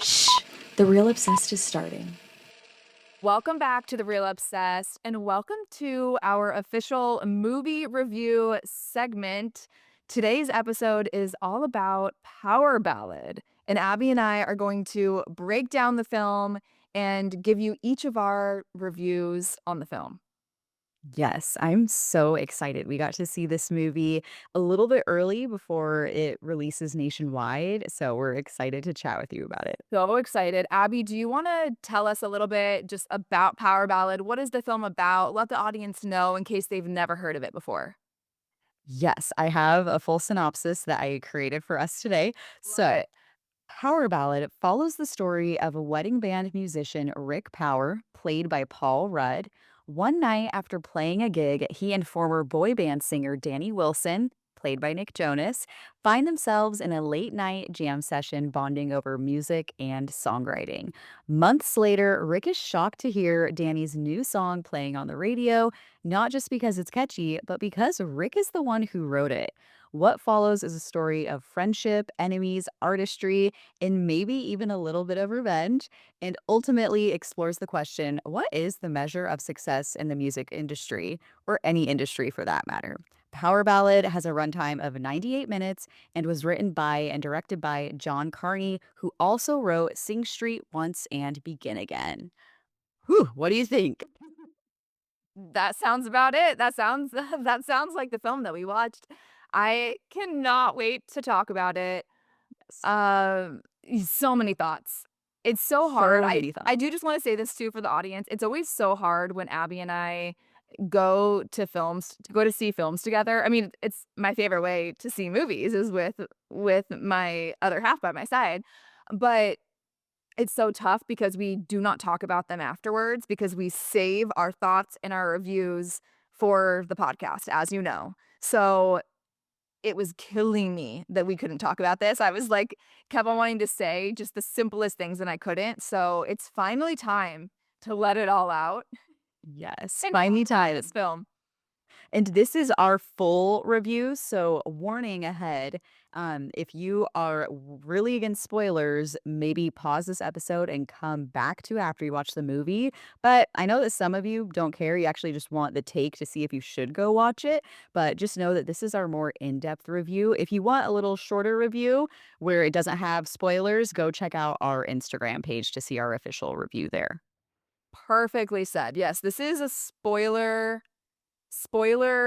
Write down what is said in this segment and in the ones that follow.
Shh! The Real Obsessed is starting. Welcome back to The Real Obsessed, and welcome to our official movie review segment. Today's episode is all about Power Ballad, and Abby and I are going to break down the film and give you each of our reviews on the film. Yes, I'm so excited. We got to see this movie a little bit early before it releases nationwide, so we're excited to chat with you about it. So excited. Abby, do you want to tell us a little bit just about Power Ballad? What is the film about? Let the audience know in case they've never heard of it before. Yes, I have a full synopsis that I created for us today. Love So, it. Power Ballad follows the story of a wedding band musician, Rick Power, played by Paul Rudd. One night after playing a gig, he and former boy band singer Danny Wilson, played by Nick Jonas, find themselves in a late night jam session bonding over music and songwriting. Months later, Rick is shocked to hear Danny's new song playing on the radio, not just because it's catchy, but because Rick is the one who wrote it. What follows is a story of friendship, enemies, artistry, and maybe even a little bit of revenge, and ultimately explores the question, what is the measure of success in the music industry, or any industry for that matter? Power Ballad has a runtime of 98 minutes and was written by and directed by John Carney, who also wrote Sing Street Once and Begin Again. Whew, what do you think? That sounds about it. That sounds that sounds like the film that we watched. I cannot wait to talk about it. Yes. Um, so many thoughts. It's so hard. So I many thoughts. I do just wanna say this too for the audience. It's always so hard when Abby and I go to see films together. I mean, it's my favorite way to see movies is with my other half by my side. But it's so tough because we do not talk about them afterwards because we save our thoughts and our reviews for the podcast, as you know. So, it was killing me that we couldn't talk about this. I was like, kept on wanting to say just the simplest things and I couldn't. So, it's finally time to let it all out Yes, and finally talk about this time. film. And this is our full review, so warning ahead. If you are really against spoilers, maybe pause this episode and come back to after you watch the movie. But I know that some of you don't care. You actually just want the take to see if you should go watch it. But just know that this is our more in depth review. If you want a little shorter review where it doesn't have spoilers, go check out our Instagram page to see our official review there. Perfectly said. Yes, this is a spoiler,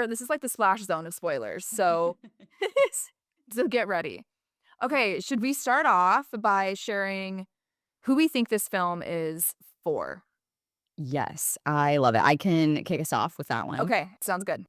this is like the splash zone of spoilers. So so get ready. Okay, should we start off by sharing who we think this film is for? Yes, I love it. I can kick us off with that one. Okay, sounds good.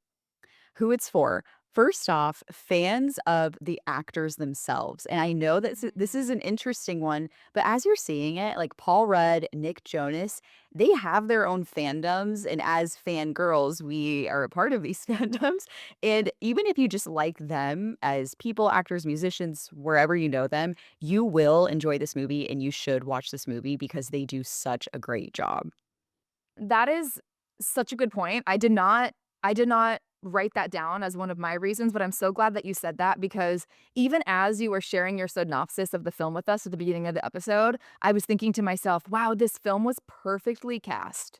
Who it's for. First off, fans of the actors themselves. And I know that this is an interesting one, but as you're seeing it, like Paul Rudd, Nick Jonas, they have their own fandoms. And as fangirls, we are a part of these fandoms. And even if you just like them as people, actors, musicians, wherever you know them, you will enjoy this movie and you should watch this movie because they do such a great job. That is such a good point. I did not write that down as one of my reasons, but I'm so glad that you said that because even as you were sharing your synopsis of the film with us at the beginning of the episode, I was thinking to myself, "Wow, this film was perfectly cast."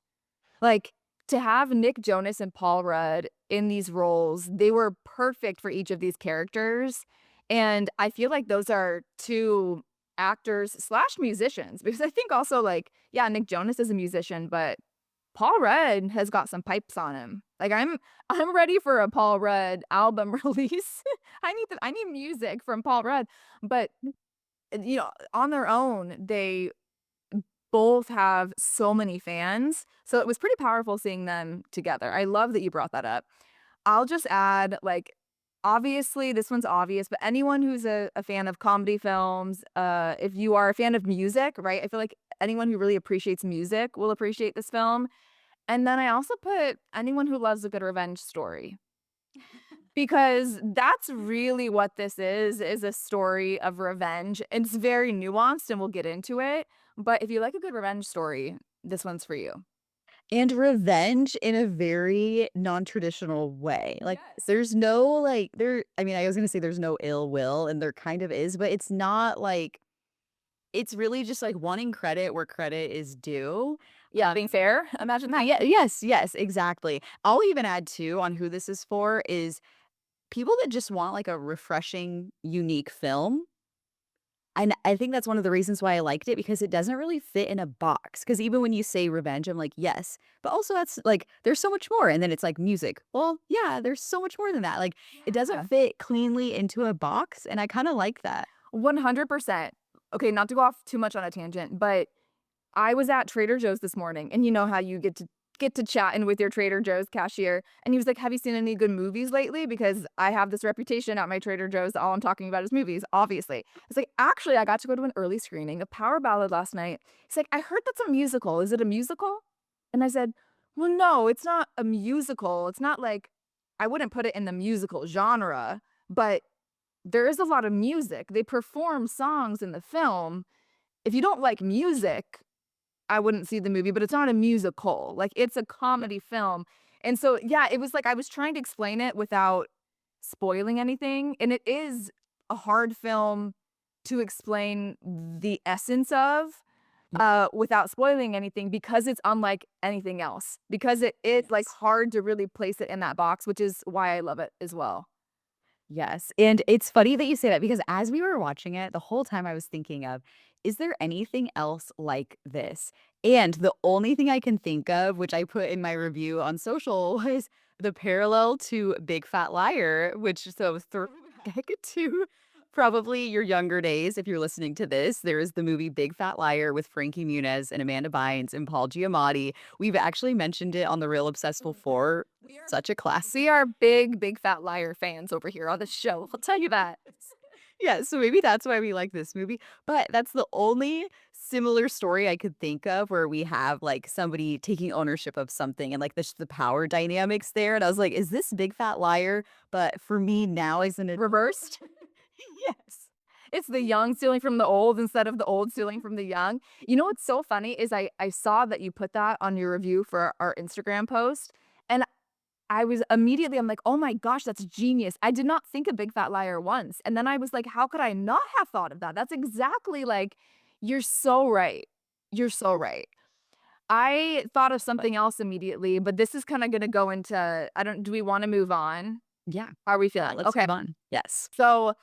Like, to have Nick Jonas and Paul Rudd in these roles, they were perfect for each of these characters, and I feel like those are 2 actors/musicians because I think also, like, yeah, Nick Jonas is a musician, but Paul Rudd has got some pipes on him. Like, I'm ready for a Paul Rudd album release. I need music from Paul Rudd, but, on their own, they both have so many fans, so it was pretty powerful seeing them together. I love that you brought that up. I'll just add, like, obviously, this one's obvious, but anyone who's a fan of comedy films, if you are a fan of music, right? I feel like anyone who really appreciates music will appreciate this film. And then I also put anyone who loves a good revenge story because that's really what this is a story of revenge. It's very nuanced and we'll get into it, but if you like a good revenge story, this one's for you. And revenge in a very non-traditional way. Like, Yes. there's no, like, I mean, I was gonna say there's no ill will, and there kind of is, but it's not like it's really just, like, wanting credit where credit is due. Yeah, being fair, imagine that. Yes, exactly. I'll even add too on who this is for is people that just want, like, a refreshing, unique film. And I think that's one of the reasons why I liked it because it doesn't really fit in a box. Because even when you say revenge, I'm like, "Yes," but also that's like, there's so much more, and then it's like music. Well, yeah, there's so much more than that, like, it doesn't Yeah. fit cleanly into a box, and I kinda like that. 100%. Okay, not to go off too much on a tangent, but I was at Trader Joe's this morning, and you know how you get to chatting with your Trader Joe's cashier, and he was like, "Have you seen any good movies lately? Because I have this reputation at my Trader Joe's that all I'm talking about is movies, obviously." I was like, "Actually, I got to go to an early screening of Power Ballad last night." He's like, "I heard that's a musical. Is it a musical?" And I said, "Well, no, it's not a musical. It's not like I wouldn't put it in the musical genre, but there is a lot of music. They perform songs in the film. If you don't like music, I wouldn't see the movie, but it's not a musical, like, it's a comedy film, and so, yeah, it was like I was trying to explain it without spoiling anything, and it is a hard film to explain the essence of, without spoiling anything because it's unlike anything else, because it's, like, Yes. hard to really place it in that box, which is why I love it as well. Yes, and it's funny that you say that because as we were watching it, the whole time I was thinking of, is there anything else like this? And the only thing I can think of, which I put in my review on social, was the parallel to Big Fat Liar, which so throwback to probably your younger days if you're listening to this. There is the movie Big Fat Liar with Frankie Muniz and Amanda Bynes and Paul Giamatti. We've actually mentioned it on the Real Obsessed before. Such a classic. We are big, big fat liar fans over here on the show, I'll tell you that. Yeah, so maybe that's why we like this movie, but that's the only similar story I could think of where we have, like, somebody taking ownership of something and, like, the power dynamics there, and I was like, "Is this Big Fat Liar?" But for me now as an adult Reversed? yes. It's the young stealing from the old instead of the old stealing from the young. You know what's so funny is I saw that you put that on your review for our Instagram post, and I was immediately I'm like, "Oh my gosh, that's genius." I did not think of Big Fat Liar once, and then I was like, "How could I not have thought of that?" That's exactly like you're so right. You're so right. I thought of But something else immediately, but this is kinda gonna go into I don't do we wanna move on? yeah, How are we yeah, feeling? let's Okay. move on. Yes. So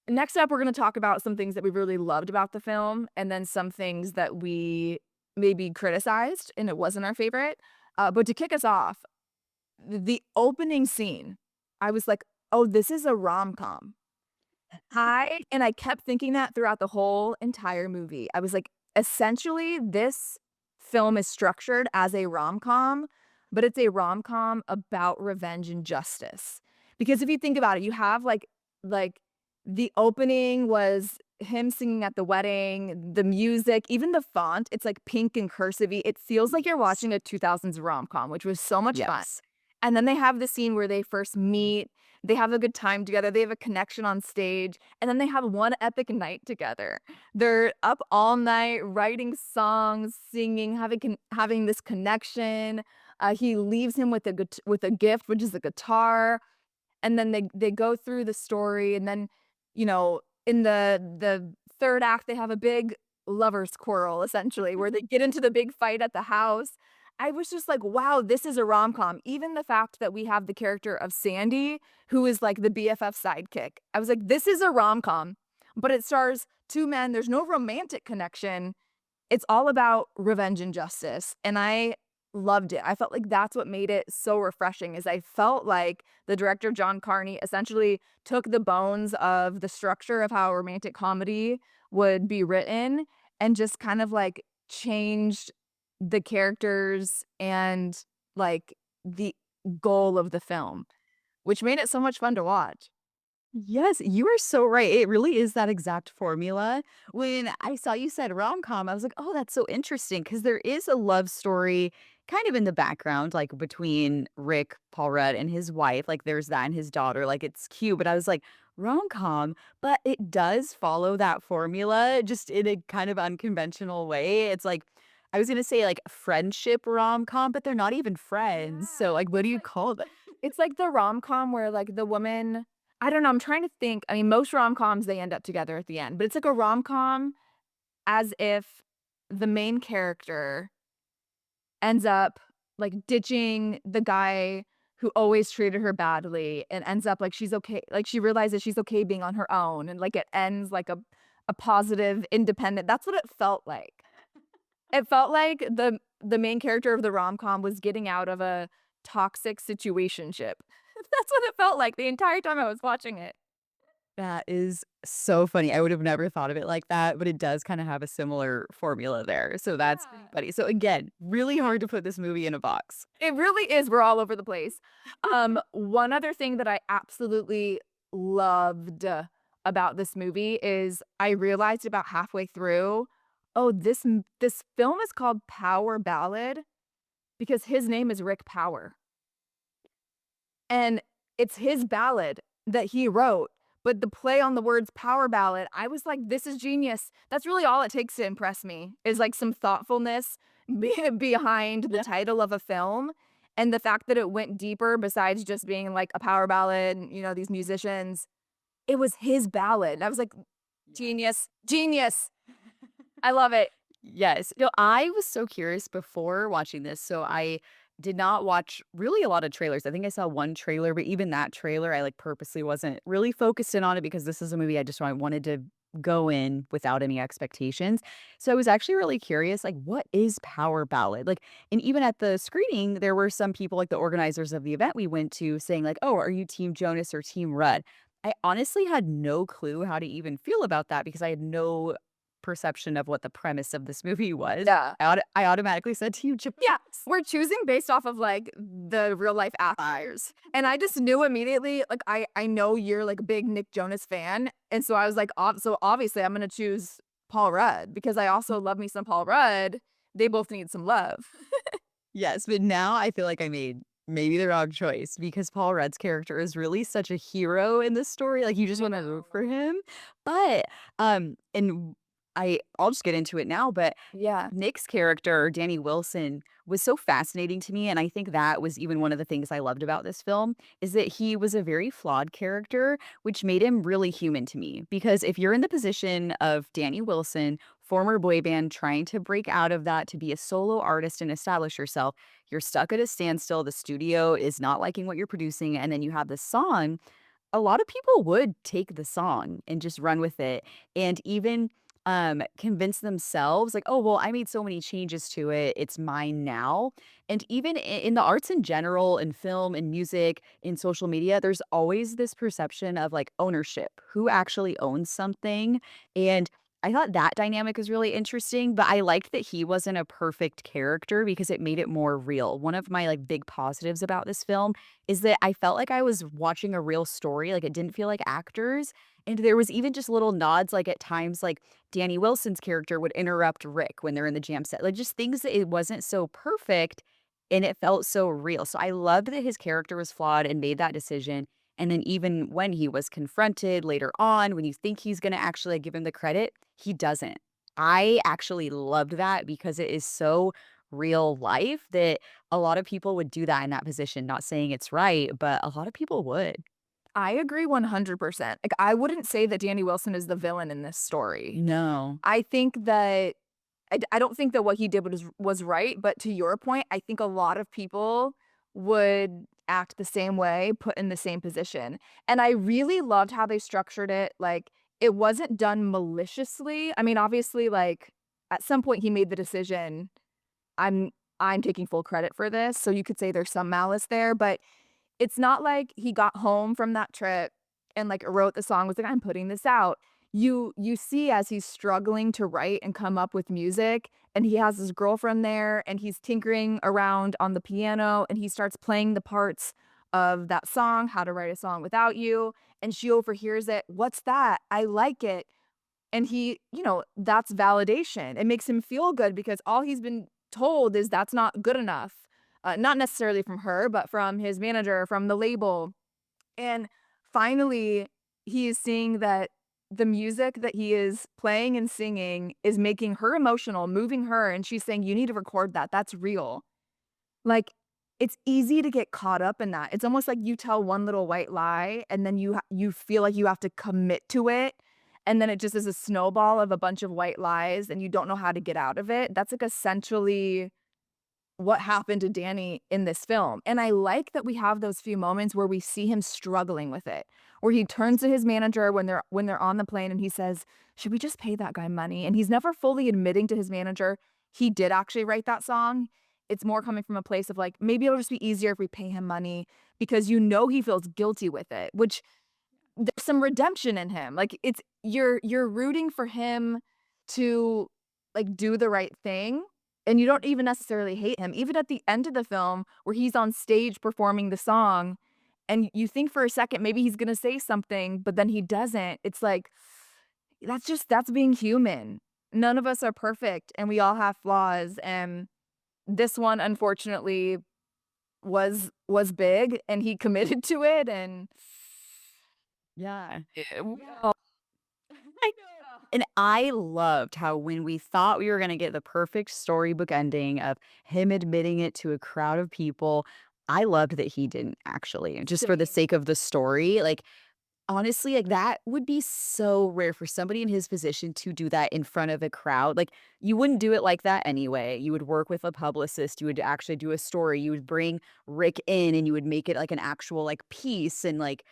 next up, we're gonna talk about some things that we really loved about the film, and then some things that we maybe criticized and it wasn't our favorite. But to kick us off, the opening scene, I was like, "Oh, this is a rom-com." I kept thinking that throughout the whole entire movie. I was like, essentially, this film is structured as a rom-com, but it's a rom-com about revenge and justice. Because if you think about it, you have, like, the opening was him singing at the wedding, the music, even the font, it's, like, pink and cursive-y. It feels like you're Yes. watching a 2000s rom-com, which was so much fun. Yes. And then they have the scene where they first meet, they have a good time together, they have a connection on stage, and then they have one epic night together. They're up all night writing songs, singing, having this connection. He leaves him with with a gift, which is a guitar, and then they go through the story, and then, you know, in the 3rd act, they have a big lovers quarrel, essentially, where they get into the big fight at the house. I was just like, "Wow, this is a rom-com." Even the fact that we have the character of Sandy, who is, like, the BFF sidekick. I was like, "This is a rom-com," but it stars 2 men, there's no romantic connection, it's all about revenge and justice, and I loved it. I felt like that's what made it so refreshing is I felt like the director, John Carney, essentially took the bones of the structure of how a romantic comedy would be written and just kind of, like, changed the characters and, like, the goal of the film, which made it so much fun to watch. Yes, you are so right. It really is that exact formula. When I saw you said rom-com, I was like, "Oh, that's so interesting," because there is a love story kind of in the background, like, between Rick, Paul Rudd, and his wife, like, there's that and his daughter, like, it's cute, but I was like, "Rom-com?" But it does follow that formula just in a kind of unconventional way. It's like I was gonna say, like, friendship rom-com, but they're not even friends, so, Yeah, like, what do you call that? it's like the rom-com where, like, the woman I don't know, I'm trying to think. I mean, most rom-coms, they end up together at the end, but it's like a rom-com as if the main character ends up, like, ditching the guy who always treated her badly and ends up like she's okay like, she realizes she's okay being on her own, and, like, it ends like a positive, independent that's what it felt like. It felt like the main character of the rom-com was getting out of a toxic situationship. That's what it felt like the entire time I was watching it. That is so funny. I would have never thought of it like that, but it does kinda have a similar formula there, so that's pretty Yeah. funny. So again, really hard to put this movie in a box. It really is, we're all over the place. One other thing that I absolutely loved about this movie is I realized about halfway through, oh, this film is called Power Ballad because his name is Rick Power, and it's his ballad that he wrote, but the play on the words power ballad, I was like, "This is genius." That's really all it takes to impress me, is, like, some thoughtfulness behind the Yeah. title of a film, and the fact that it went deeper besides just being, like, a power ballad, and, these musicians. It was his ballad, and I was like, Yes. "Genius, genius." I love it. Yes. No, I was so curious before watching this, so I did not watch really a lot of trailers. I think I saw one trailer, but even that trailer, I, like, purposely wasn't really focused in on it because this is a movie I wanted to go in without any expectations. So I was actually really curious, like, what is power ballad? Like, and even at the screening, there were some people, like the organizers of the event we went to, saying like, "Oh, are you team Jonas or team Rudd?" I honestly had no clue how to even feel about that because I had no perception of what the premise of this movie was. Yeah. I automatically said to you, Yeah, Jonas. we're choosing based off of, like, the real life athletes, and I just knew immediately, like, I know you're, like, a big Nick Jonas fan, and so I was like, so obviously I'm gonna choose Paul Rudd because I also love me some Paul Rudd. They both need some love. Yes, but now I feel like I made maybe the wrong choice because Paul Rudd's character is really such a hero in this story, like, you just I wanna root for know. him, but, and I'll just get into it now, but Yeah. Nick's character, Danny Wilson, was so fascinating to me, and I think that was even one of the things I loved about this film, is that he was a very flawed character, which made him really human to me. Because if you're in the position of Danny Wilson, former boy band, trying to break out of that to be a solo artist and establish yourself, you're stuck at a standstill, the studio is not liking what you're producing, and then you have this song, a lot of people would take the song and just run with it and even, convince themselves like, "Oh, well, I made so many changes to it, it's mine now." And even in the arts in general, in film, in music, in social media, there's always this perception of, like, ownership, who actually owns something, and I thought that dynamic was really interesting, but I liked that he wasn't a perfect character because it made it more real. One of my, like, big positives about this film is that I felt like I was watching a real story, like, it didn't feel like actors, and there was even just little nods, like, at times, like, Danny Wilson's character would interrupt Rick when they're in the jam set, like, just things that it wasn't so perfect, and it felt so real, so I loved that his character was flawed and made that decision, and then even when he was confronted later on, when you think he's gonna actually, like, give him the credit, he doesn't. I actually loved that because it is so real life that a lot of people would do that in that position, not saying it's right, but a lot of people would. I agree 100%. Like, I wouldn't say that Danny Wilson is the villain in this story. No. I think that I don't think that what he did was right, but to your point, I think a lot of people would act the same way, put in the same position, and I really loved how they structured it, like, it wasn't done maliciously. I mean, obviously, like, at some point he made the decision, "I'm I'm taking full credit for this," so you could say there's some malice there, but it's not like he got home from that trip and, like, wrote the song, was like, "I'm putting this out." You see as he's struggling to write and come up with music, and he has his girlfriend there, and he's tinkering around on the piano, and he starts playing the parts of that song, "How to Write a Song Without You," and she overhears it, "What's that? I like it." And he that's validation. It makes him feel good because all he's been told is that's not good enough. Not necessarily from her, but from his manager, from the label. And finally, he is seeing that the music that he is playing and singing is making her emotional, moving her, and she's saying, "You need to record that. That's real." Like, it's easy to get caught up in that. It's almost like you tell one little white lie, and then you feel like you have to commit to it, and then it just is a snowball of a bunch of white lies, and you don't know how to get out of it. That's, like, essentially what happened to Danny in this film, and I like that we have those few moments where we see him struggling with it, where he turns to his manager when they're on the plane and he says, "Should we just pay that guy money?" And he's never fully admitting to his manager he did actually write that song. It's more coming from a place of, like, maybe it'll just be easier if we pay him money because you know he feels guilty with it, which there's some redemption in him. Like, it's you're rooting for him to, like, do the right thing, and you don't even necessarily hate him. Even at the end of the film where he's on stage performing the song, and you think for a second maybe he's gonna say something, but then he doesn't. It's like, that's being human. None of us are perfect, and we all have flaws, and this one, unfortunately, was big, and he committed to it, and Yeah. oh, I know. And I loved how when we thought we were gonna get the perfect storybook ending of him admitting it to a crowd of people, I loved that he didn't actually, just for the same. sake of the story, like, honestly, like, that would be so rare for somebody in his position to do that in front of a crowd, like, you wouldn't do it like that anyway, you would work with a publicist, you would actually do a story, you would bring Rick in, and you would make it like an actual, like, piece, and, like,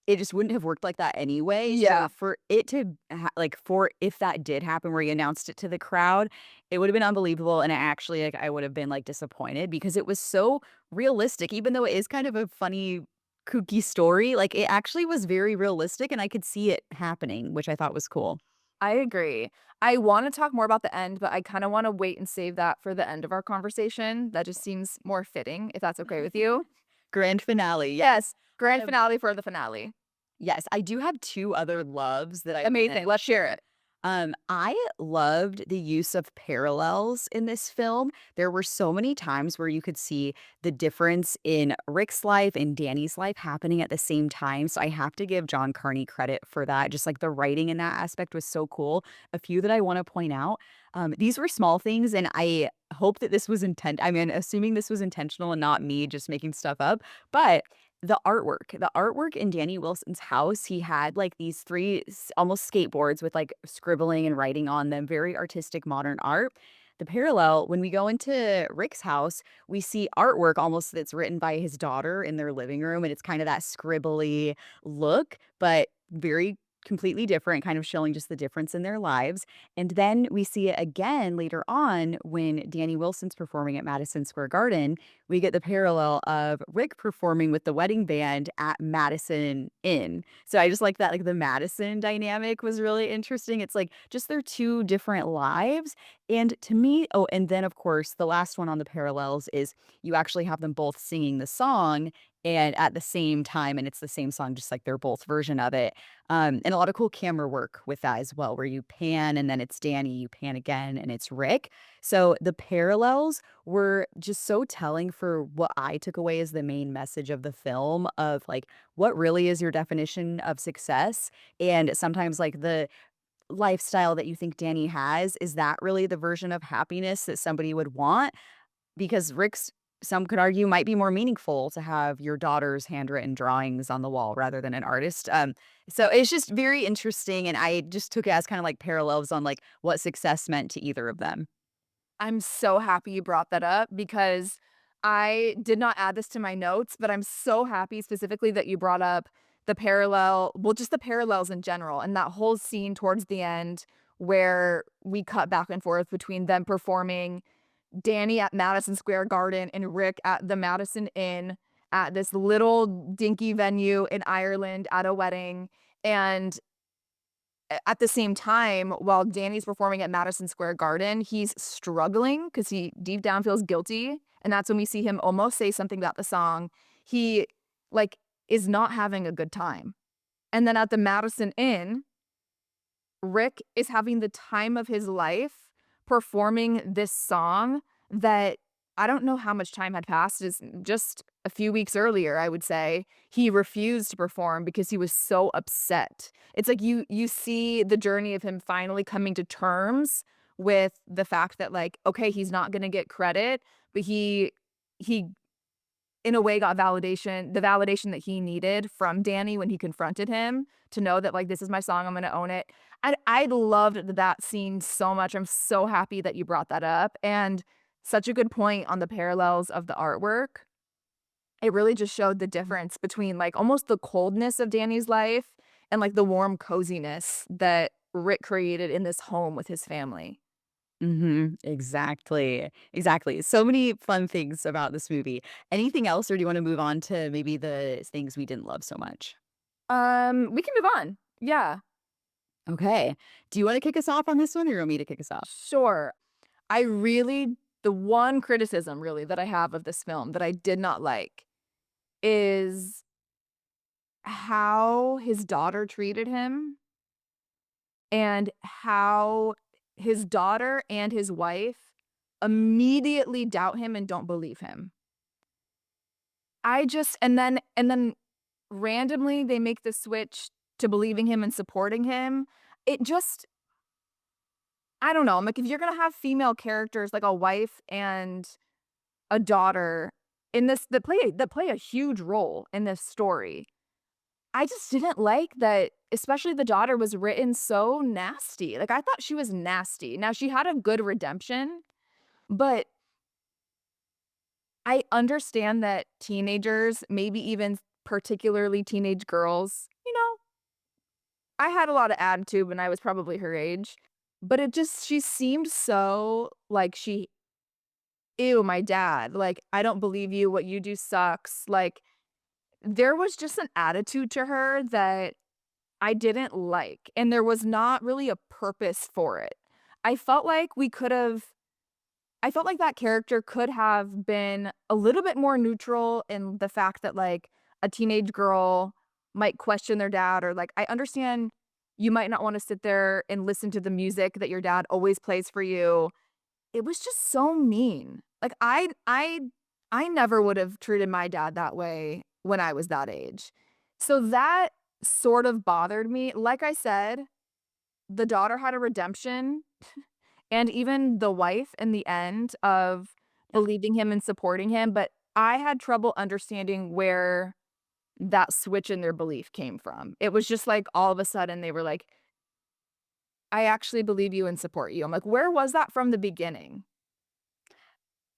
it just wouldn't have worked like that anyway, so Yeah. for it to like, for if that did happen where he announced it to the crowd, it would've been unbelievable, and actually, like, I would've been, like, disappointed because it was so realistic, even though it is kind of a funny, kooky story, like, it actually was very realistic, and I could see it happening, which I thought was cool. I agree. I wanna talk more about the end, but I kinda wanna wait and save that for the end of our conversation. That just seems more fitting, if that's okay with you. Grand finale, Yes, grand um finale for the finale. yes, I do have 2 other loves that I wanna Amazing, let's share share. it. I loved the use of parallels in this film. There were so many times where you could see the difference in Rick's life and Danny's life happening at the same time, so I have to give John Carney credit for that, just, like, the writing in that aspect was so cool. A few that I wanna point out, these were small things, and I hope that this was I mean, assuming this was intentional and not me just making stuff up, but the artwork in Danny Wilson's house, he had, like, these 3 almost skateboards with, like, scribbling and writing on them, very artistic modern art. The parallel, when we go into Rick's house, we see artwork almost that's written by his daughter in their living room, and it's kinda that scribbly look, but very completely different, kind of showing just the difference in their lives. And then we see it again later on when Danny Wilson's performing at Madison Square Garden. We get the parallel of Rick performing with the wedding band at Madison Inn. So I just like that, like, the Madison dynamic was really interesting. It's like just their 2 different lives, and to me and then, of course, the last one on the parallels is you actually have them both singing the song and at the same time, and it's the same song, just like they're both version of it. And a lot of cool camera work with that as well, where you pan and then it's Danny, you pan again and it's Rick. So the parallels were just so telling for what I took away as the main message of the film of like what really is your definition of success. And sometimes like the lifestyle that you think Danny has, is that really the version of happiness that somebody would want? Because Rick's, some could argue, might be more meaningful to have your daughter's handwritten drawings on the wall rather than an artist. So it's just very interesting, and I just took it as kind of like parallels on like what success meant to either of them. I'm so happy you brought that up because I did not add this to my notes, but I'm so happy specifically that you brought up the parallel well, just the parallels in general, and that whole scene towards the end where we cut back and forth between them performing Danny at Madison Square Garden and Rick at the Madison Inn at this little dinky venue in Ireland at a wedding, and at the same time, while Danny's performing at Madison Square Garden, he's struggling because he deep down feels guilty, and that's when we see him almost say something about the song. He, like, is not having a good time. And then at the Madison Inn, Rick is having the time of his life performing this song that I don't know how much time had passed, is just a few weeks earlier, I would say, he refused to perform because he was so upset. It's like you see the journey of him finally coming to terms with the fact that, like, okay, he's not gonna get credit, but he he in a way got the validation that he needed from Danny when he confronted him to know that, like, "This is my song, I'm gonna own it." I loved that scene so much, I'm so happy that you brought that up, and such a good point on the parallels of the artwork. It really just showed the difference between, like, almost the coldness of Danny's life and, like, the warm coziness that Rick created in this home with his family. Mhm. Exactly. Exactly. So many fun things about this movie. Anything else, or do you wanna move on to maybe the things we didn't love so much? We can move on. Yeah, Okay. Do you wanna kick us off on this one, or you want me to kick us off? sure. I really the one criticism really that I have of this film that I did not like is how his daughter treated him and how his daughter and his wife immediately doubt him and don't believe him. I just and then randomly they make the switch to believing him and supporting him. It just I don't know, I'm like, if you're gonna have female characters like a wife and a daughter in this that play a huge role in this story, I just didn't like that, especially the daughter was written so nasty. Like, I thought she was nasty. Now she had a good redemption, but I understand that teenagers, maybe even particularly teenage girls, I had a lot of attitude when I was probably her age, but it just she seemed so like she "Ew, my dad," like, "I don't believe you, what you do sucks," like, there was just an attitude to her that I didn't like, and there was not really a purpose for it. I felt like we could've I felt like that character could have been a little bit more neutral in the fact that, like, a teenage girl might question their dad or, like, I understand you might not wanna sit there and listen to the music that your dad always plays for you. It was just so mean. Like, I never would have treated my dad that way when I was that age. So that sort of bothered me. Like I said, the daughter had a redemption, and even the wife in the end of Yeah. believing him and supporting him, but I had trouble understanding where that switch in their belief came from. It was just like all of a sudden they were like, "I actually believe you and support you." I'm like, "Where was that from the beginning?"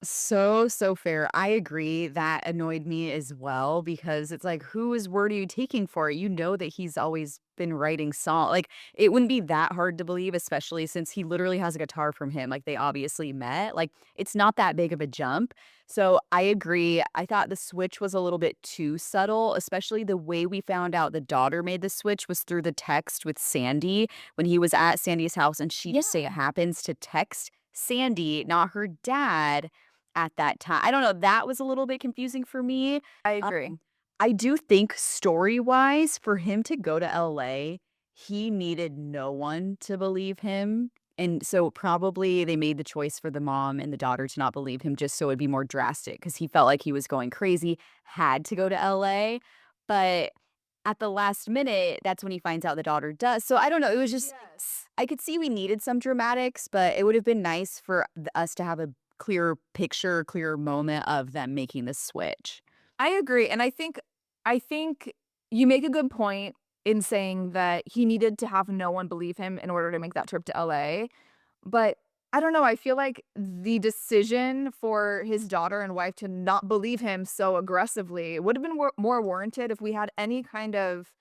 So, so fair. I agree. That annoyed me as well because it's like, whose word are you taking for it? You know that he's always been writing song. Like, it wouldn't be that hard to believe, especially since he literally has a guitar from him. Like, they obviously met. Like, it's not that big of a jump. So I agree. I thought the switch was a little bit too subtle, especially the way we found out the daughter made the switch was through the text with Sandy when he was at Sandy's house and she just say it Yeah, happens to text Sandy, not her dad at that time. I don't know, that was a little bit confusing for me. I agree. I do think story-wise, for him to go to LA, he needed no one to believe him, and so probably they made the choice for the mom and the daughter to not believe him just so it'd be more drastic because he felt like he was going crazy, had to go to LA, but at the last minute, that's when he finds out the daughter does, so I don't know, it was just Yes. I could see we needed some dramatics, but it would have been nice for us to have a clearer picture, clearer moment of them making the switch. I agree, and I think you make a good point in saying that he needed to have no one believe him in order to make that trip to LA, but I don't know, I feel like the decision for his daughter and wife to not believe him so aggressively would have been more warranted if we had any kind of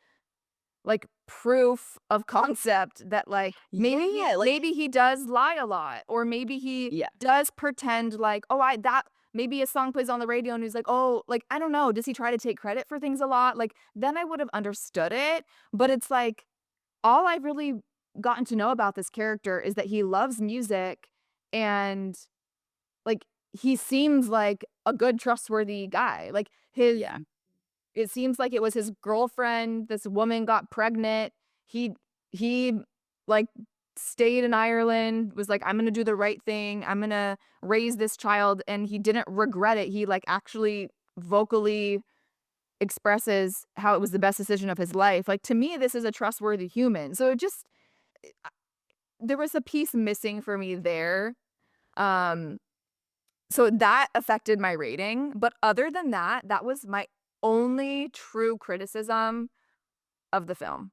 like, proof of concept that, like, Yeah, like maybe he does lie a lot, or maybe he yeah. does pretend like, "Oh, I that" maybe a song plays on the radio and he's like, "Oh," like, I don't know, does he try to take credit for things a lot? Like, then I would have understood it, but it's like, all I've really gotten to know about this character is that he loves music and, like, he seems like a good, trustworthy guy. Like, his Yeah. it seems like it was his girlfriend, this woman got pregnant. He he, like, stayed in Ireland, was like, "I'm gonna do the right thing. I'm gonna raise this child," and he didn't regret it. He, like, actually vocally expresses how it was the best decision of his life. Like, to me, this is a trustworthy human. So it just there was a piece missing for me there. Um So that affected my rating, but other than that, that was my only true criticism of the film,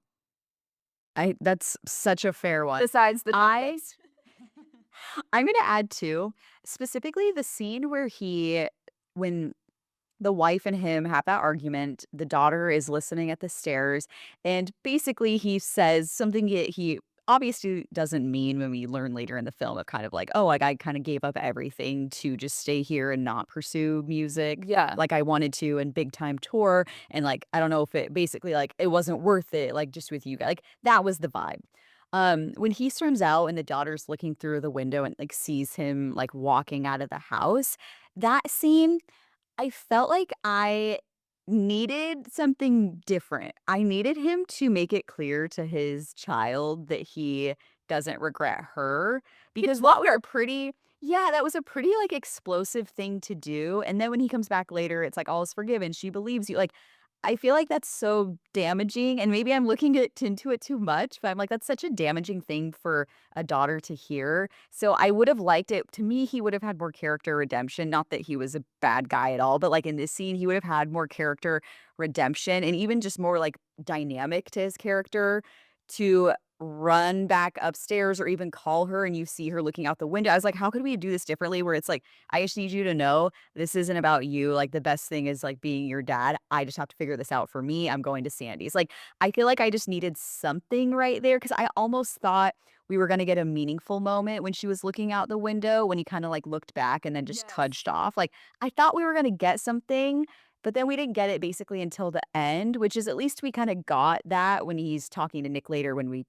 I That's such a fair one. besides the I trumpets. I'm gonna add too, specifically the scene where when the wife and him have that argument, the daughter is listening at the stairs, and basically he says something he obviously doesn't mean when we learn later in the film of kind of like, "Oh, like, I kinda gave up everything to just stay here and not pursue music Yeah. like I wanted to and big time tour, and, like, I don't know if it basically, like, it wasn't worth it, like, just with you guys." Like, that was the vibe. When he storms out and the daughter's looking through the window and, like, sees him, like, walking out of the house, that scene I felt like I needed something different. I needed him to make it clear to his child that he doesn't regret her He because that loved was her. a pretty yeah, that was a pretty, like, explosive thing to do, and then when he comes back later, it's like, "All is forgiven, she believes you." Like, I feel like that's so damaging, and maybe I'm looking it into it too much, but I'm like, that's such a damaging thing for a daughter to hear. So I would have liked it to me, he would have had more character redemption, not that he was a bad guy at all, but, like, in this scene, he would have had more character redemption and even just more, like, dynamic to his character to run back upstairs or even call her and you see her looking out the window. I was like, "How could we do this differently?" Where it's like, "I just need you to know this isn't about you, like, the best thing is, like, being your dad. I just have to figure this out for me. I'm going to Sandy's." Like, I feel like I just needed something right there because I almost thought we were gonna get a meaningful moment when she was looking out the window, when he kinda, like, looked back and then just Yes. trudged off. Like, I thought we were gonna get something, but then we didn't get it basically until the end, which is at least we kinda got that when he's talking to Nick later when we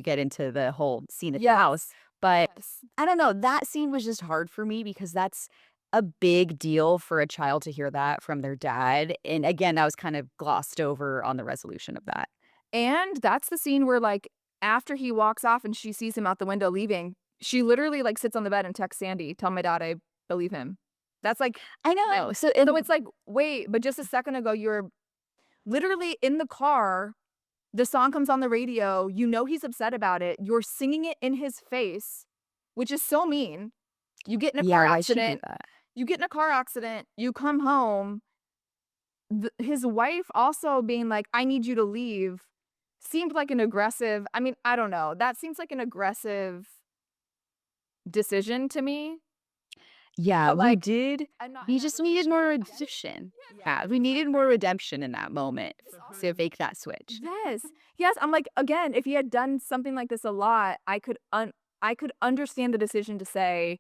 get into the whole scene at the house. Yes. But Yes. I don't know, that scene was just hard for me because that's a big deal for a child to hear that from their dad, and again, that was kind of glossed over on the resolution of that. And that's the scene where, like, after he walks off and she sees him out the window leaving, she literally, like, sits on the bed and texts Sandy, "Tell my dad I believe him." That's, like I when know, so it's like, "Wait, but just a second ago, you were literally in the car, the song comes on the radio, you know he's upset about it, you're singing it in his face," which is so mean. You get in a yeah, car why'd she do accident that? you get in a car accident, you come home, his wife also being like, "I need you to leave," seemed like an aggressive I mean, I don't know, that seems like an aggressive decision to me, Yeah, but, we like, did and not in we that just needed more redemption? redemption. Yes, Yeah, we it's like needed more redemption in that moment this for her to awesome. make that switch. Yes, yes, I'm like, again, if he had done something like this a lot, I could understand the decision to say,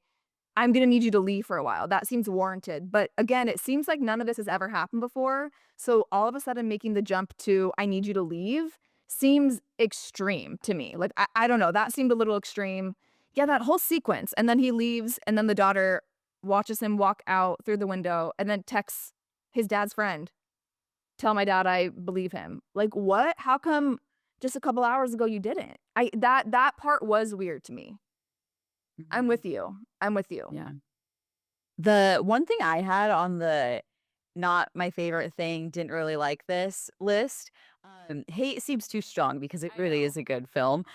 "I'm gonna need you to leave for a while." That seems warranted, but again, it seems like none of this has ever happened before, so all of a sudden making the jump to, "I need you to leave," seems extreme to me, like, I don't know, that seemed a little extreme. Yeah, that whole sequence, and then he leaves, and then the daughter watches him walk out through the window, and then texts his dad's friend, "Tell my dad I believe him." Like, what? How come just a couple hours ago you didn't? That part was weird to me. I'm Mhm. with you. I'm with you. Yeah. The one thing I had on the not my favorite thing, didn't really like this list, hate seems too strong because it I really is know. a good film,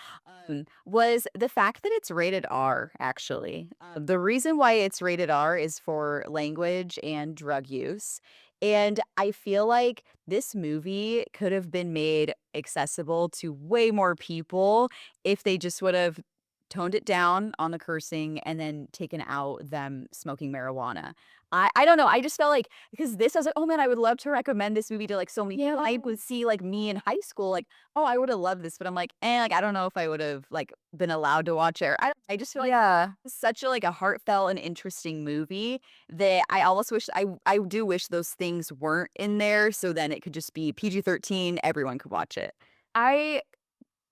was the fact that it's rated R, actually. The reason why it's rated R is for language and drug use, and I feel like this movie could have been made accessible to way more people if they just would've toned it down on the cursing and then taken out them smoking marijuana. I don't know, I just felt like because this I was like, "Oh, man, I would love to recommend this movie to, like, so many people." I would see, like, me in high school, like, "Oh, I woulda loved this," but I'm like, like, I don't know if I would've, like, been allowed to watch it, or I just feel like Yeah. it's such a, like, a heartfelt and interesting movie that I almost wish I do wish those things weren't in there so then it could just be PG-13, everyone could watch it. I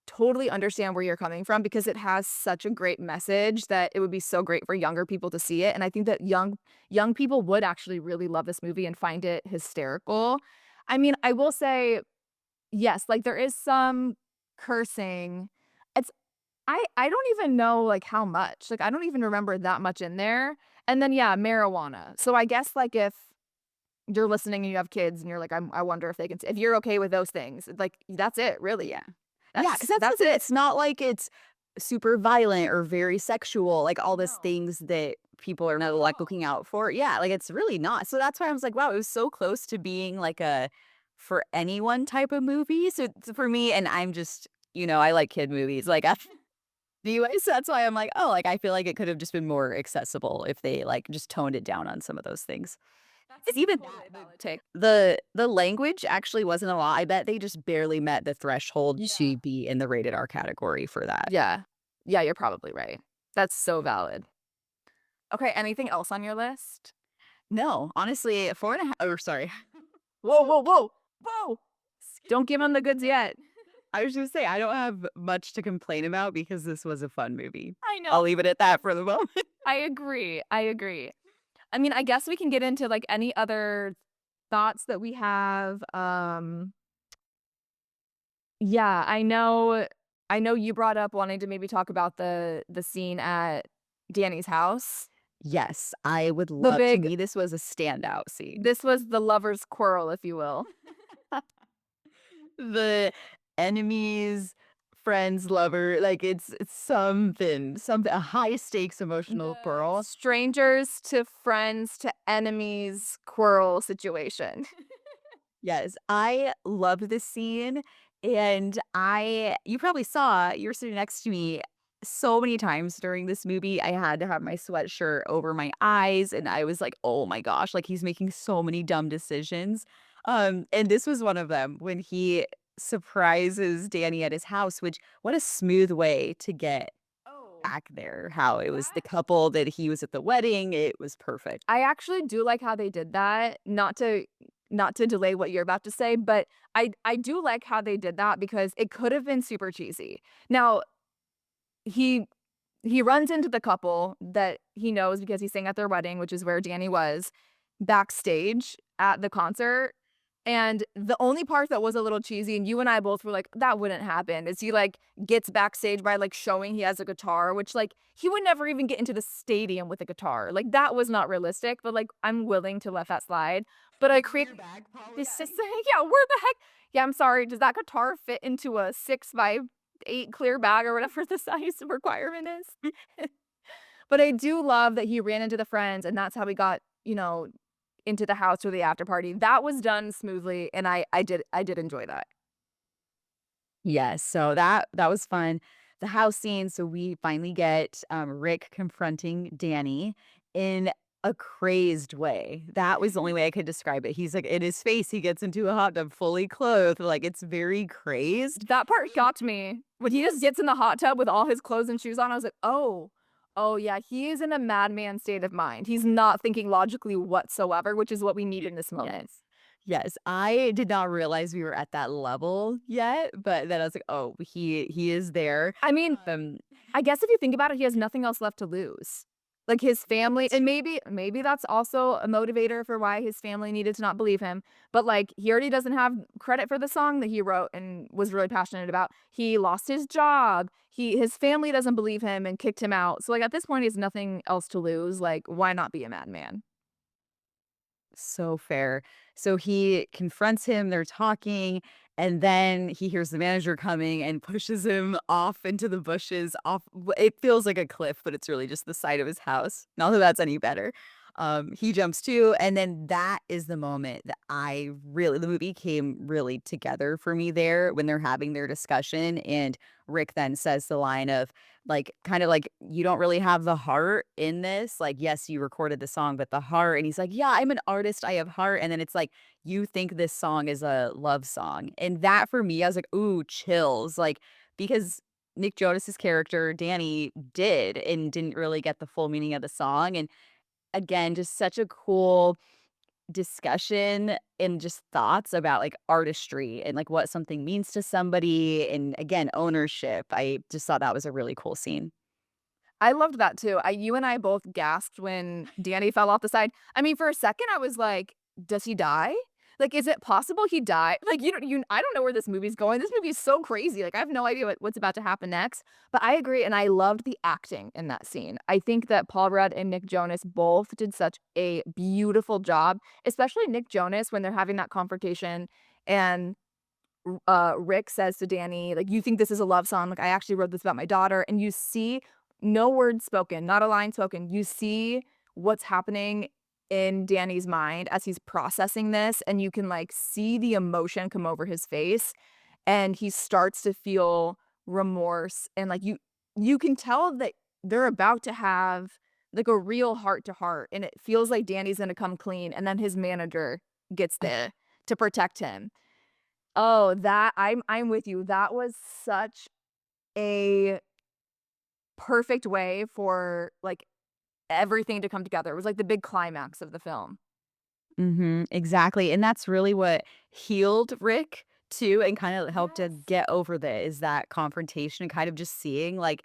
totally understand where you're coming from because it has such a great message that it would be so great for younger people to see it, and I think that young people would actually really love this movie and find it hysterical. I mean, I will say, yes, like, there is some cursing. It's I don't even know, like, how much, like, I don't even remember that much in there, and then, yeah, marijuana. So I guess, like, if you're listening and you have kids and you're like, I wonder if they can if you're okay with those things, like, that's it, really. Yeah. Yeah, because that's the That's thing, it. it's not like it's super violent or very sexual, like all these No. things that people are not like looking out for. Yeah, like it's really not. So that's why I was like, wow, it was so close to being like a for anyone type of movie. So for me, and I'm just, I like kid movies. Like anyway, so that's why I'm like, oh, like I feel like it could have just been more accessible if they like just toned it down on some of those things. And even Totally a that, valid take. the language actually wasn't a lot. I bet they just barely met the threshold Yeah. to be in the rated R category for that. Yeah. Yeah, you're probably right. That's so valid. Okay, anything else on your list? No, honestly, 4 and a half, or sorry. Whoa, whoa, whoa, whoa! Don't give him the goods yet. I was gonna say, I don't have much to complain about because this was a fun movie. I know. I'll leave it at that for the moment. I agree, I agree. I mean, I guess we can get into, like, any other thoughts that we have, yeah, I know you brought up wanting to maybe talk about the scene at Danny's house. Yes, I would The love to big me, this was a standout scene. This was the lovers' quarrel, if you will. The enemies, friends, lover, like, it's something a high stakes emotional The pearl. strangers to friends to enemies quarrel situation. Yes, I loved this scene, and you probably saw, you were sitting next to me so many times during this movie, I had to have my sweatshirt over my eyes, and I was like, "Oh my gosh, like, he's making so many dumb decisions." And this was one of them when he surprises Danny at his house, which what a smooth way to get Oh, back there, how it was the that couple that he was at the wedding, it was perfect. I actually do like how they did that, not to delay what you're about to say, but I do like how they did that because it could have been super cheesy. Now, he he runs into the couple that he knows because he sang at their wedding, which is where Danny was, backstage at the concert, and the only part that was a little cheesy, and you and I both were like, "That wouldn't happen," is he, like, gets backstage by, like, showing he has a guitar, which, like, he would never even get into the stadium with a guitar, like, that was not realistic, but, like, I'm willing to let that slide, but I created Clear bag, Paul, this yeah. is yeah, where the heck yeah, I'm sorry, does that guitar fit into a 6 by 8 clear bag or whatever the size requirement is? But I do love that he ran into the friends, and that's how we got, into the house or the after party. That was done smoothly, and I did enjoy that. Yes, so that was fun. The house scene, so we finally get, Rick confronting Danny in a crazed way. That was the only way I could describe it. He's like in his face, he gets into a hot tub fully clothed, like, it's very crazed. That part got me. When he just gets in the hot tub with all his clothes and shoes on, I was like, "Oh. Oh, yeah, he is in a madman state of mind." He's not thinking logically whatsoever, which is what we need in this moment. Yes. Yes, I did not realize we were at that level yet, but then I was like, "Oh, he is there." I mean, Um, I guess if you think about it, he has nothing else left to lose. Like, his family and maybe that's also a motivator for why his family needed to not believe him, but, like, he already doesn't have credit for the song that he wrote and was really passionate about. He lost his job. His family doesn't believe him and kicked him out. So, like, at this point, he has nothing else to lose. Like, why not be a madman? So fair. So he confronts him, they're talking, and then he hears the manager coming and pushes him off into the bushes, it feels like a cliff, but it's really just the side of his house. Not that that's any better. He jumps too, and then that is the moment that the movie came really together for me there when they're having their discussion, and Rick then says the line of, like, kinda like, "You don't really have the heart in this, like, yes, you recorded the song, but the heart," and he's like, "Yeah, I'm an artist, I have heart," and then it's like, "You think this song is a love song," and that for me, I was like, "Ooh, chills," like, because Nick Jonas's character, Danny, did and didn't really get the full meaning of the song, and again, just such a cool discussion and just thoughts about, like, artistry and, like, what something means to somebody and, again, ownership. I just thought that was a really cool scene. I loved that too. You and I both gasped when Danny fell off the side. I mean, for a second, I was like, "Does he die? Like, is it possible he died?" Like, I don't know where this movie's going. This movie is so crazy. Like, I have no idea what's about to happen next. But I agree, and I loved the acting in that scene. I think that Paul Rudd and Nick Jonas both did such a beautiful job, especially Nick Jonas when they're having that confrontation and Rick says to Danny, like, "You think this is a love song? Like, I actually wrote this about my daughter." And you see no words spoken, not a line spoken. You see what's happening in Danny's mind as he's processing this, and you can, like, see the emotion come over his face, and he starts to feel remorse, and, like, you can tell that they're about to have, like, a real heart to heart, and it feels like Danny's gonna come clean, and then his manager gets there to protect him. Oh, that I'm with you. That was such a perfect way for, like, everything to come together. It was like the big climax of the film. Mhm, exactly, and that's really what healed Rick too and kinda helped to Yes. get over that is that confrontation and kind of just seeing, like,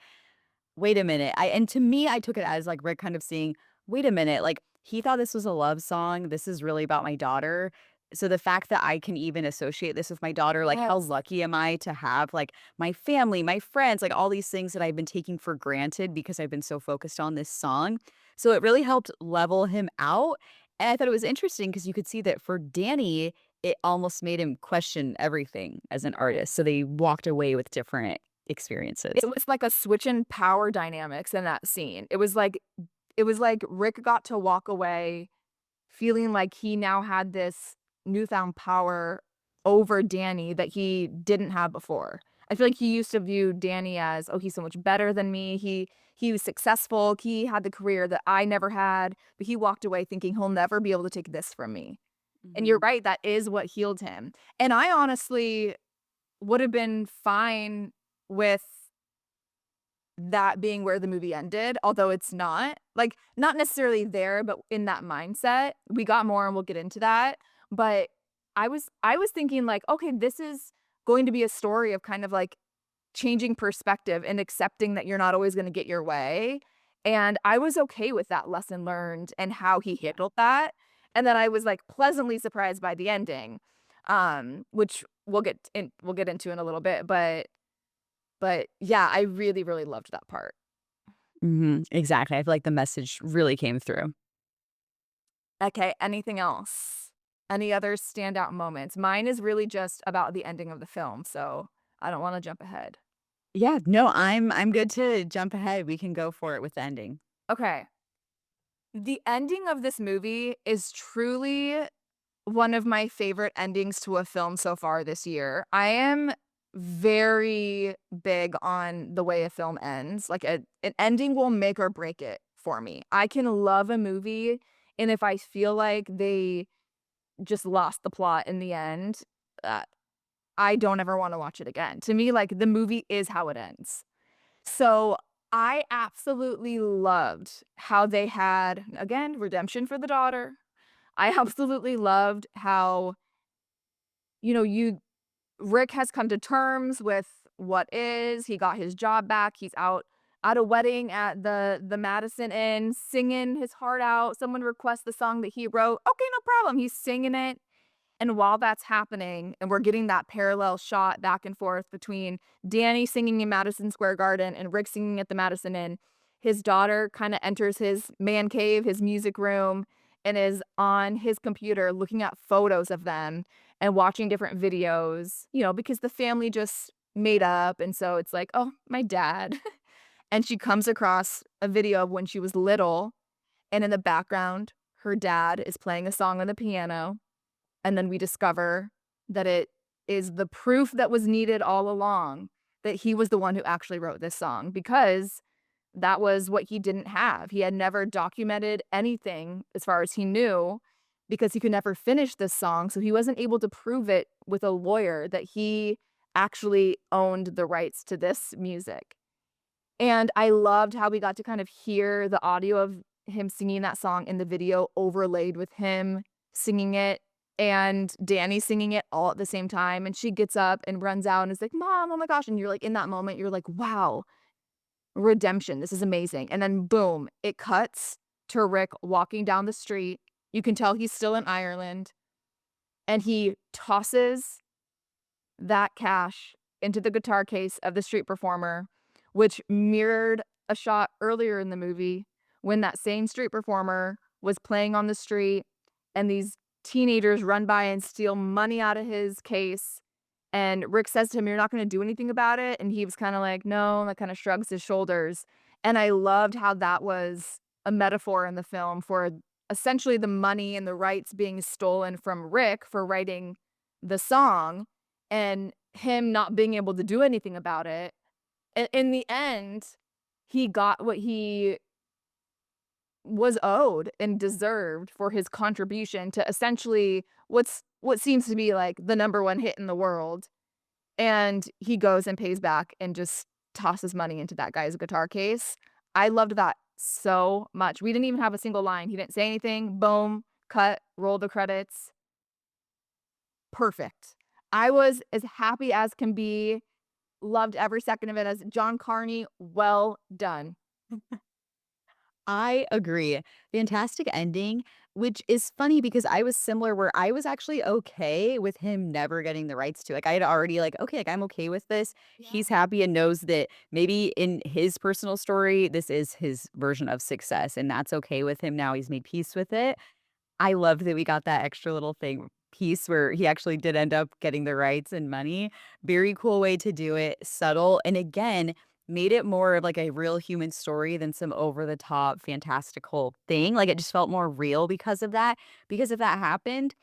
wait a minute. I and to me, I took it as, like, Rick kind of seeing, "Wait a minute, like, he thought this was a love song, this is really about my daughter, so the fact that I can even associate this with my daughter, like, how Yes. lucky am I to have, like, my family, my friends, like, all these things that I've been taking for granted because I've been so focused on this song." So it really helped level him out, and I thought it was interesting because you could see that for Danny, it almost made him question everything as an artist, so they walked away with different It experiences. was like a switch in power dynamics in that scene. It was like Rick got to walk away feeling like he now had this newfound power over Danny that he didn't have before. I feel like he used to view Danny as, "Oh, he's so much better than me. He was successful. He had the career that I never had." But he walked away thinking he'll never be able to take this from me. And you're Mhm. right, that is what healed him. And I honestly would have been fine with that being where the movie ended, although it's not. Like, not necessarily there, but in that mindset. We got more and we'll get into that. But I was thinking like, okay, this is going to be a story of kind of like changing perspective and accepting that you're not always gonna get your way. And I was okay with that lesson learned and how he Yeah. handled that. And then I was like pleasantly surprised by the ending. Which we'll get into in a little bit, but yeah, I really, really loved that part. Mhm, exactly, I feel like the message really came through. Okay, anything else? Any other standout moments? Mine is really just about the ending of the film, so I don't wanna jump ahead. Yeah, no, I'm good to jump ahead, we can go for it with the ending. Okay. The ending of this movie is truly one of my favorite endings to a film so far this year. I am very big on the way a film ends. Like, an ending will make or break it for me. I can love a movie, and if I feel like they just lost the plot in the end, uh, I don't ever wanna watch it again. To me, like, the movie is how it ends. So, I absolutely loved how they had, again, redemption for the daughter. I absolutely loved how, you Rick has come to terms with what is, he got his job back, he's out at a wedding at the Madison Inn singing his heart out. Someone requests the song that he wrote. Okay, no problem. He's singing it. And while that's happening, and we're getting that parallel shot back and forth between Danny singing in Madison Square Garden and Rick singing at the Madison Inn, his daughter kinda enters his man cave, his music room, and is on his computer looking at photos of them and watching different videos, because the family just made up, and so it's like, "Oh, my dad." And she comes across a video of when she was little, and in the background, her dad is playing a song on the piano, and then we discover that it is the proof that was needed all along that he was the one who actually wrote this song because that was what he didn't have. He had never documented anything as far as he knew because he could never finish this song. So he wasn't able to prove it with a lawyer that he actually owned the rights to this music. And I loved how we got to kind of hear the audio of him singing that song in the video overlaid with him singing it and Danny singing it all at the same time, and she gets up and runs out and is like, "Mom, oh my gosh," and you're like in that moment, you're like, "Wow, redemption, this is amazing," and then boom, it cuts to Rick walking down the street. You can tell he's still in Ireland, and he tosses that cash into the guitar case of the street performer, which mirrored a shot earlier in the movie when that same street performer was playing on the street and these teenagers run by and steal money out of his case. And Rick says to him, "You're not going to do anything about it." And he was kind of like, "No," and that kind of shrugs his shoulders. And I loved how that was a metaphor in the film for essentially the money and the rights being stolen from Rick for writing the song and him not being able to do anything about it. In the end, he got what he was owed and deserved for his contribution to essentially what seems to be, like, the number 1 hit in the world, and he goes and pays back and just tosses money into that guy's guitar case. I loved that so much. We didn't even have a single line. He didn't say anything. Boom, cut, roll the credits. Perfect. I was as happy as can be, loved every second of it as John Carney, well done. I agree. Fantastic ending, which is funny because I was similar where I was actually okay with him never getting the rights to, like, I had already like, "Okay, like, I'm okay with this." Yeah. He's happy and knows that maybe in his personal story, this is his version of success, and that's okay with him now, he's made peace with it. I love that we got that extra little thing piece where he actually did end up getting the rights and money. Very cool way to do it, subtle, and again, made it more of like a real human story than some over the top fantastical thing. Like, it just felt more real because of that. Because if that happened,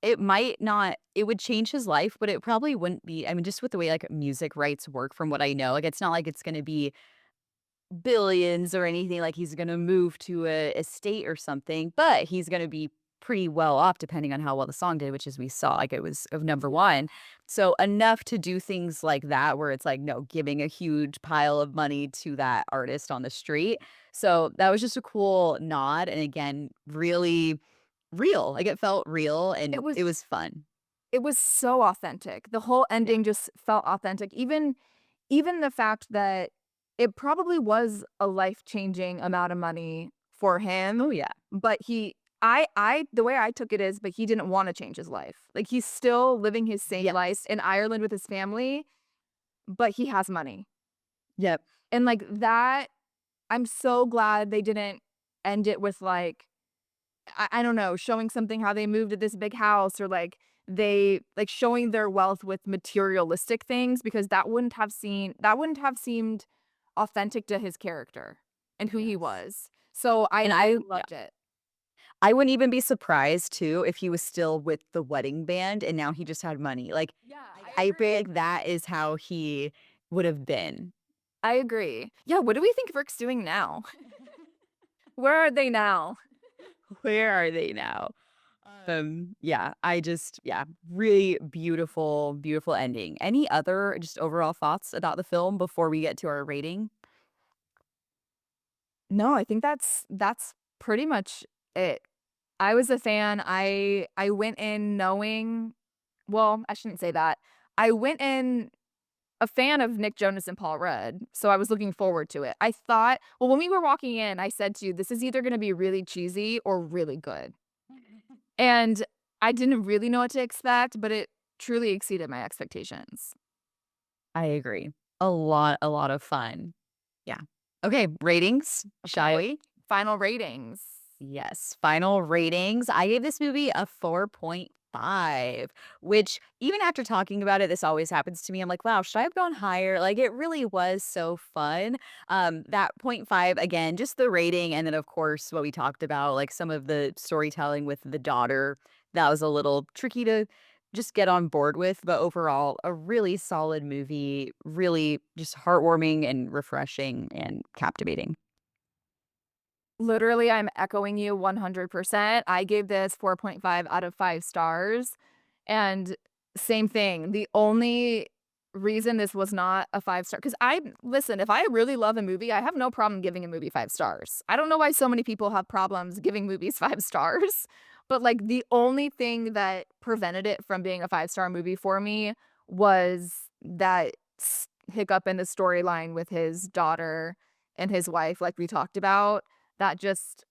it might not it would change his life, but it probably wouldn't be I mean, just with the way, like, music rights work from what I know, like, it's not like it's gonna be billions or anything like he's gonna move to a estate or something, but he's gonna be pretty well off depending on how well the song did, which is we saw, like, it was of number Yeah. 1. So, enough to do things like that where it's like, no, giving a huge pile of money to that artist on the street. So, that was just a cool nod, and again, really real, like, it felt real, It and was it was fun. it was so authentic. The whole Yeah. ending just felt authentic. Even the fact that it probably was a life-changing amount of money for him, Oh, yeah. but I the way I took it is, but he didn't wanna change his life. Like, he's still living his same life Yes. in Ireland with his family, but he has money. Yep. And, like, that I'm so glad they didn't end it with, like, I don't know, showing something how they moved to this big house or, like, they like, showing their wealth with materialistic things because that wouldn't have seemed authentic to his character and who he Yes. was. So And I I yeah. loved it. I wouldn't even be surprised too if he was still with the wedding band and now he just had money, like, Yeah, I I agree. think that is how he would have been. I agree. Yeah, what do we think Rick's doing now? Where are they now? Where are they now? Yeah, I just yeah, really beautiful, beautiful ending. Any other just overall thoughts about the film before we get to our rating? No, I think that's pretty much it. I was a fan. I went in knowing well, I shouldn't say that. I went in a fan of Nick Jonas and Paul Rudd, so I was looking forward to it. I thought well, when we were walking in, I said to you, "This is either gonna be really cheesy or really good." And I didn't really know what to expect, but it truly exceeded my expectations. I agree. A lot of fun. Yeah. Okay, ratings, shall Okay, we? final ratings. Yes, final ratings. I gave this movie a 4.5, which even after talking about it, this always happens to me. I'm like, wow, should I have gone higher? Like it really was so fun. That point 0.5, again, just the rating. And then of course what we talked about, like some of the storytelling with the daughter, that was a little tricky to just get on board with. But overall, a really solid movie, really just heartwarming and refreshing and captivating. Literally, I'm echoing you 100%. I gave this 4.5 out of 5 stars, and same thing. The only reason this was not a 5 star, because I listen, if I really love a movie, I have no problem giving a movie 5 stars. I don't know why so many people have problems giving movies 5 stars, but, like, the only thing that prevented it from being a five-star movie for me was that hiccup in the storyline with his daughter and his wife, like we talked about. That just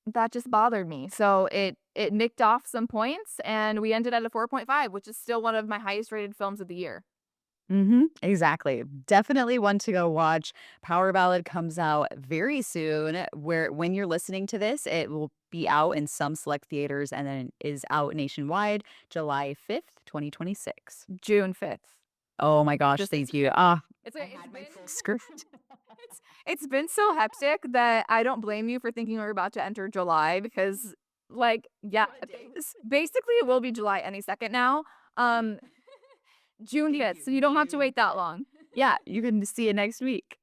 that just bothered me. So it nicked off some points and we ended at a 4.5, which is still one of my highest rated films of the year. Exactly. Definitely one to go watch. Power Ballad comes out very soon. Where when you're listening to this, it will be out in some select theaters and then is out nationwide July 5th, 2026. June 5th. Oh my gosh, Just thank you. Ah, it's I a had it's my been full script. It's been so hectic that I don't blame you for thinking we're about to enter July because, like, yeah, What a day. basically, it will be July any second now. Um, June Thank hits, you. so you don't have to June. wait that long. Yeah, you can see it next week.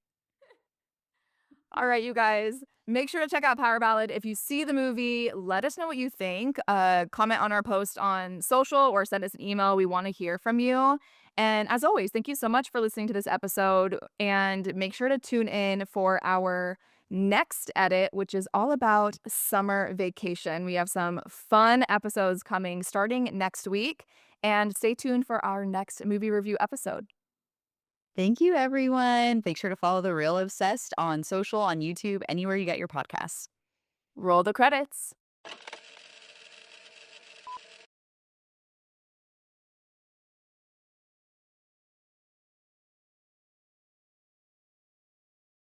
All right, you guys, make sure to check out Power Ballad. If you see the movie, let us know what you think. Comment on our post on social or send us an email. We want to hear from you. And as always, thank you so much for listening to this episode. And make sure to tune in for our next edit, which is all about summer vacation. We have some fun episodes coming starting next week. And stay tuned for our next movie review episode. Thank you, everyone. Make sure to follow The Real Obsessed on social, on YouTube, anywhere you get your podcasts. Roll the credits.